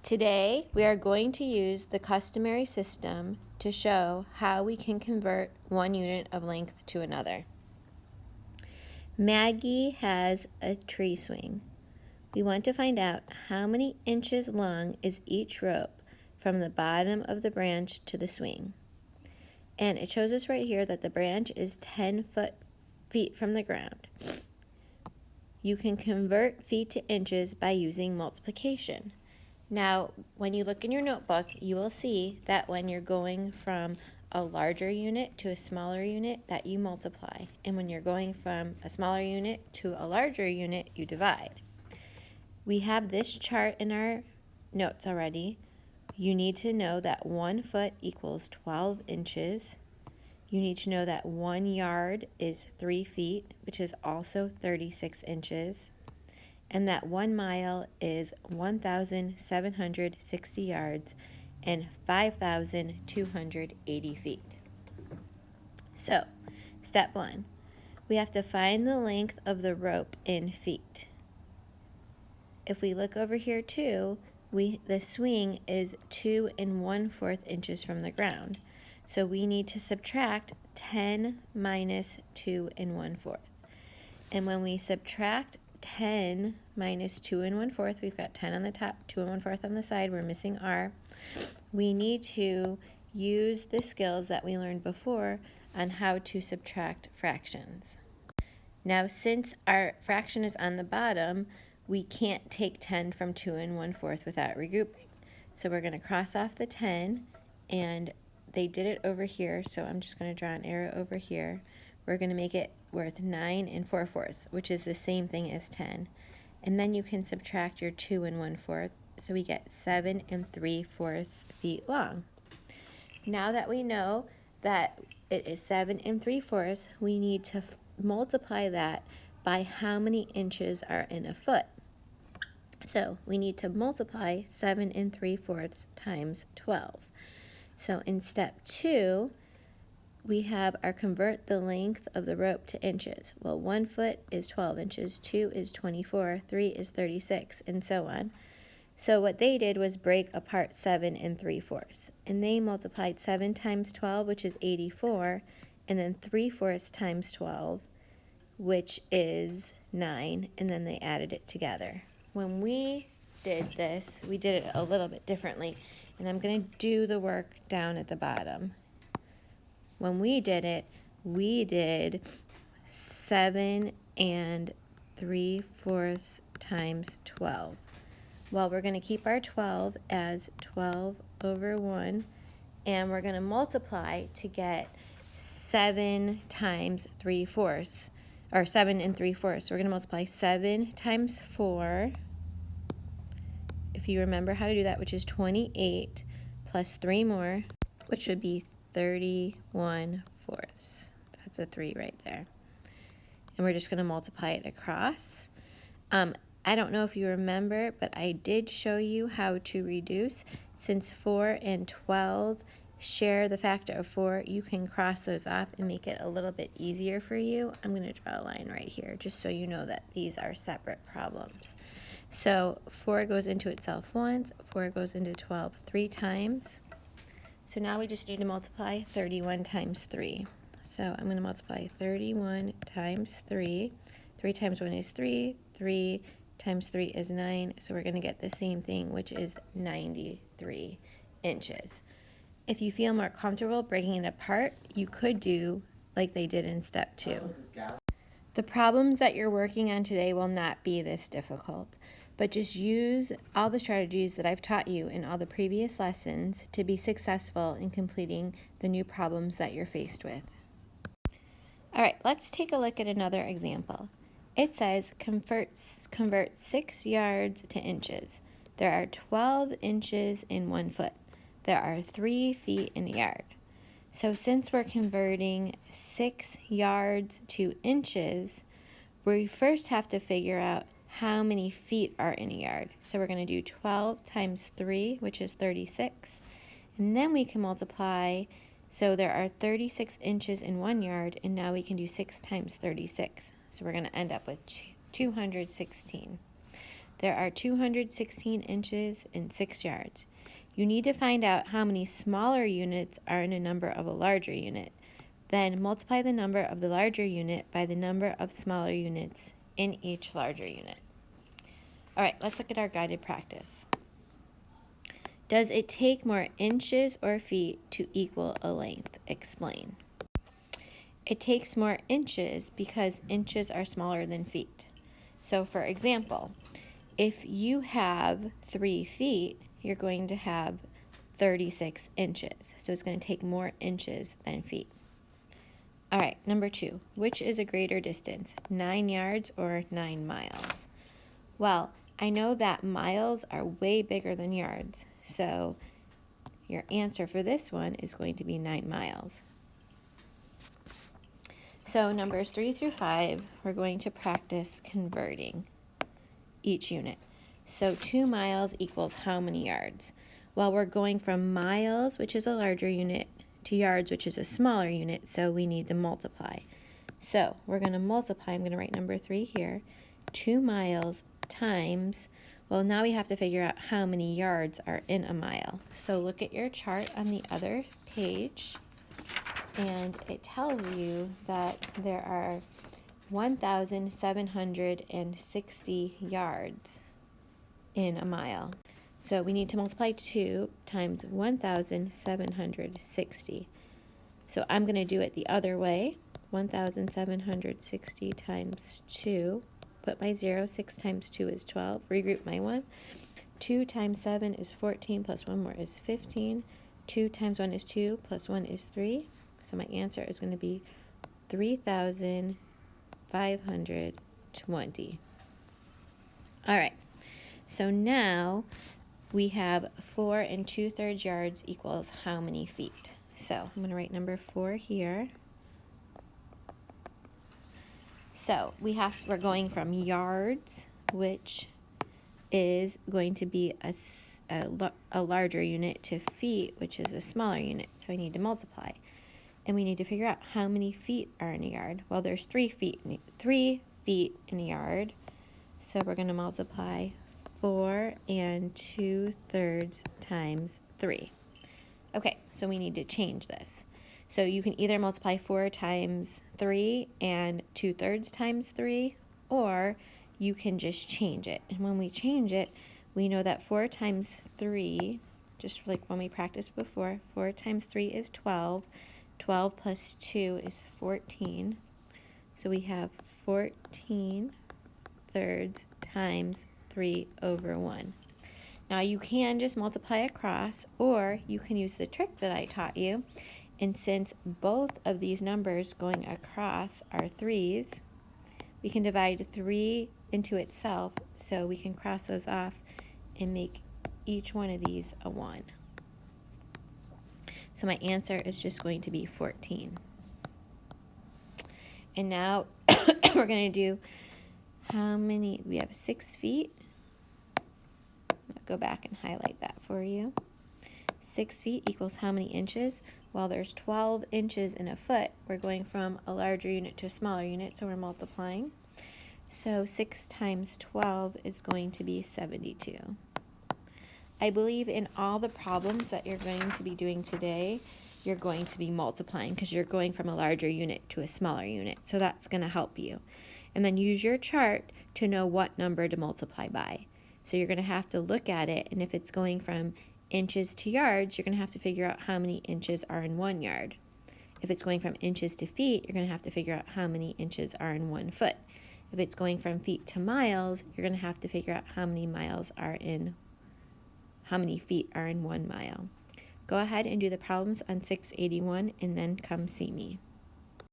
Today, we are going to use the customary system to show how we can convert one unit of length to another. Maggie has a tree swing. We want to find out how many inches long is each rope from the bottom of the branch to the swing. And it shows us right here that the branch is 10 feet from the ground. You can convert feet to inches by using multiplication. Now, when you look in your notebook, you will see that when you're going from a larger unit to a smaller unit, that you multiply. And when you're going from a smaller unit to a larger unit, you divide. We have this chart in our notes already. You need to know that 1 foot equals 12 inches. You need to know that 1 yard is 3 feet, which is also 36 inches. And that 1 mile is 1,760 yards and 5,280 feet. So, step 1, we have to find the length of the rope in feet. If we look over here too, the swing is 2 1/4 inches from the ground. So we need to subtract 10 minus 2 1/4. And when we subtract 10 minus 2 1/4, we've got 10 on the top, 2 1/4 on the side, we're missing R. We need to use the skills that we learned before on how to subtract fractions. Now, since our fraction is on the bottom, we can't take 10 from 2 1/4 without regrouping. So we're going to cross off the 10, and they did it over here, so I'm just going to draw an arrow over here. We're going to make it worth 9 4/4, which is the same thing as 10. And then you can subtract your 2 1/4, so we get 7 3/4 feet long. Now that we know that it is 7 3/4, we need to multiply that by how many inches are in a foot. So we need to multiply 7 3/4 times 12. So in step 2, we have our convert the length of the rope to inches. Well, 1 foot is 12 inches, 2 is 24, 3 is 36, and so on. So what they did was break apart 7 3/4, and they multiplied 7 times 12, which is 84, and then 3/4 times 12, which is 9, and then they added it together. When we did this, we did it a little bit differently, and I'm going to do the work down at the bottom. When we did it, we did 7 3/4 times 12. Well, we're going to keep our 12 as 12 over 1, and we're going to multiply to get 7 times 3/4, or 7 3/4. So we're going to multiply 7 times 4, if you remember how to do that, which is 28, plus 3 more, which would be 31/4. That's a 3 right there. And we're just going to multiply it across. I don't know if you remember, but I did show you how to reduce. Since 4 and 12 share the factor of 4, you can cross those off and make it a little bit easier for you. I'm going to draw a line right here just so you know that these are separate problems. So 4 goes into itself once, 4 goes into 12 3 times. So now we just need to multiply 31 times 3. So I'm going to multiply 31 times 3. 3 times 1 is 3. 3 times 3 is 9. So we're going to get the same thing, which is 93 inches. If you feel more comfortable breaking it apart, you could do like they did in step 2. The problems that you're working on today will not be this difficult, but just use all the strategies that I've taught you in all the previous lessons to be successful in completing the new problems that you're faced with. All right, let's take a look at another example. It says convert 6 yards to inches. There are 12 inches in 1 foot. There are 3 feet in a yard. So since we're converting 6 yards to inches, we first have to figure out how many feet are in a yard. So we're going to do 12 times 3, which is 36. And then we can multiply. So there are 36 inches in 1 yard, and now we can do 6 times 36. So we're going to end up with 216. there are 216 inches in 6 yards. You need to find out how many smaller units are in a number of a larger unit. Then multiply the number of the larger unit by the number of smaller units in each larger unit. All right, let's look at our guided practice. Does it take more inches or feet to equal a length? Explain. It takes more inches because inches are smaller than feet. So for example, if you have 3 feet, you're going to have 36 inches. So it's going to take more inches than feet. All right, number 2. Which is a greater distance, 9 yards or 9 miles? Well, I know that miles are way bigger than yards. So your answer for this one is going to be 9 miles. So numbers 3 through 5, we're going to practice converting each unit. So 2 miles equals how many yards? Well, we're going from miles, which is a larger unit, to yards, which is a smaller unit, so we need to multiply. So we're going to multiply. I'm going to write number 3 here. 2 miles times, well, now we have to figure out how many yards are in a mile. So look at your chart on the other page, and it tells you that there are 1,760 yards in a mile. So we need to multiply 2 times 1,760. So I'm going to do it the other way. 1,760 times 2. Put my 0. 6 times 2 is 12. Regroup my 1. 2 times 7 is 14, plus 1 more is 15. 2 times 1 is 2, plus 1 is 3. So my answer is going to be 3,520. All right. So now we have 4 2/3 yards equals how many feet? So I'm going to write number 4 here. So we're going from yards, which is going to be a larger unit, to feet, which is a smaller unit. So I need to multiply. And we need to figure out how many feet are in a yard. Well, there's 3 feet in a yard. So we're going to multiply 4 2/3 times 3. Okay, so we need to change this. So you can either multiply 4 times 3 and 2/3 times 3, or you can just change it. And when we change it, we know that 4 times 3, just like when we practiced before, 4 times 3 is 12. 12 plus 2 is 14. So we have 14/3 times 3/1. Now you can just multiply across, or you can use the trick that I taught you. And since both of these numbers going across are 3's, we can divide 3 into itself, so we can cross those off and make each one of these a 1. So my answer is just going to be 14. And now we're going to do how many, we have 6 feet. I'll go back and highlight that for you. 6 feet equals how many inches? Well, there's 12 inches in a foot. We're going from a larger unit to a smaller unit, so we're multiplying. So 6 times 12 is going to be 72. I believe in all the problems that you're going to be doing today, you're going to be multiplying because you're going from a larger unit to a smaller unit. So that's going to help you. And then use your chart to know what number to multiply by. So you're going to have to look at it, and if it's going from inches to yards, you're going to have to figure out how many inches are in 1 yard. If it's going from inches to feet, you're going to have to figure out how many inches are in 1 foot. If it's going from feet to miles, you're going to have to figure out how many feet are in 1 mile. Go ahead and do the problems on 681 and then come see me.